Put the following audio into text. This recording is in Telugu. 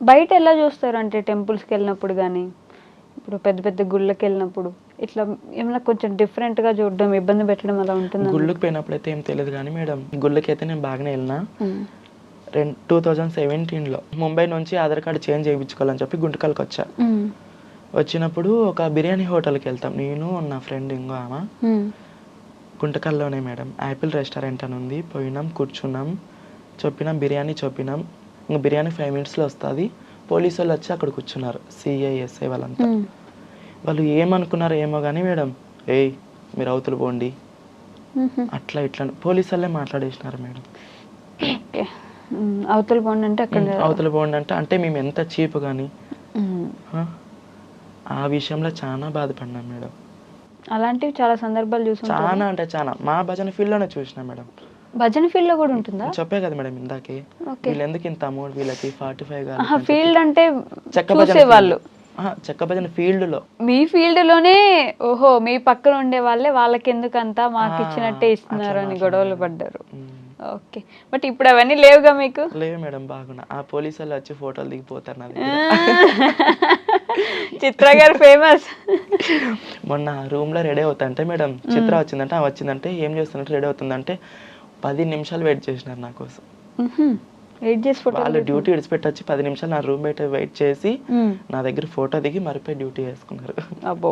బయట ఎలా చూస్తారు అంటే టెంపుల్స్కి వెళ్ళినప్పుడు కానీ ఇప్పుడు పెద్ద పెద్ద గుళ్ళకి వెళ్ళినప్పుడు ఇట్లా ఏమైనా కొంచెం డిఫరెంట్గా చూడడం ఇబ్బంది పెట్టడం అలా ఉంటుంది? గుళ్ళకి పోయినప్పుడు అయితే ఏం తెలియదు కానీ మేడం, గుళ్ళకి అయితే నేను బాగానే వెళ్ళినా. 2017లో ముంబై నుంచి ఆధార్ కార్డు చేంజ్ చేయించుకోవాలని చెప్పి గుంటకల్కి వచ్చా. వచ్చినప్పుడు ఒక బిర్యానీ హోటల్కి వెళ్తాం, నేను నా ఫ్రెండ్ ఇంకో ఆమె. గుంటకల్లోనే మేడం, యాపిల్ రెస్టారెంట్ అని ఉంది. పోయినాం, కూర్చున్నాం, చెప్పినాం బిర్యానీ చెప్పినాం. ఇంక బిర్యానీ 5 minutesలో వస్తుంది. పోలీసు వాళ్ళు వచ్చి అక్కడ కూర్చున్నారు, సిఐ ఎస్ఐ వాళ్ళంతా. వాళ్ళు ఏమనుకున్నారో ఏమో కానీ మేడం, ఏయ్ మీరు అవతల పోండి అట్లా ఇట్లా పోలీసు వాళ్ళే మాట్లాడేసినారు మేడం. అవతల పోండి అంటే అక్కడ అవతల పోండి అంటే మేము ఎంత చీప్ కానీ ఆ విషయంలో చాలా బాధపడినాం మేడం. అలాంటివి చాలా సందర్భాలు చూసి చాలా అంటే చాలా మా భజన ఫీల్డ్లోనే చూసినా మేడం. భజన ఫీల్డ్ లో కూడా ఉంటుందా? చెప్పే కదా మేడం ఇందాకే, వీళ్ళు ఎందుకు ఇంత అమౌంట్ వీళ్ళకి 45 ఫీల్డ్ అంటే చెక్క భజన వాళ్ళు చెక్క భజన ఫీల్డ్ లో, మీ ఫీల్డ్ లోనే ఓహో మీ పక్కన ఉండే వాళ్ళే వాళ్ళకి ఎందుకంతా మాకు ఇచ్చినట్టే ఇస్తున్నారు అని గొడవలు పడ్డారు. ఓకే, బట్ ఇప్పుడు అవన్నీ లేవుగా మీకు? లేవు మేడం, బాగున్నా. ఆ పోలీసు వాళ్ళు వచ్చి ఫోటోలు దిగిపోతారు నాది. చిత్ర గారు ఫేమస్. మొన్న రూమ్ లో రెడీ అవుతుంటే మేడం, చిత్ర వచ్చిందంటే వచ్చిందంటే ఏం చేస్తున్నట్టు రెడీ అవుతుందంటే 10 నిమిషాలు వెయిట్ చేసినారు నా కోసం. వాళ్ళు డ్యూటీ విడిచిపెట్టొచ్చి 10 నిమిషాలు నా రూమ్ బయట వెయిట్ చేసి నా దగ్గర ఫోటో దిగి మరిపోయి డ్యూటీ వేసుకున్నారు. అబ్బో.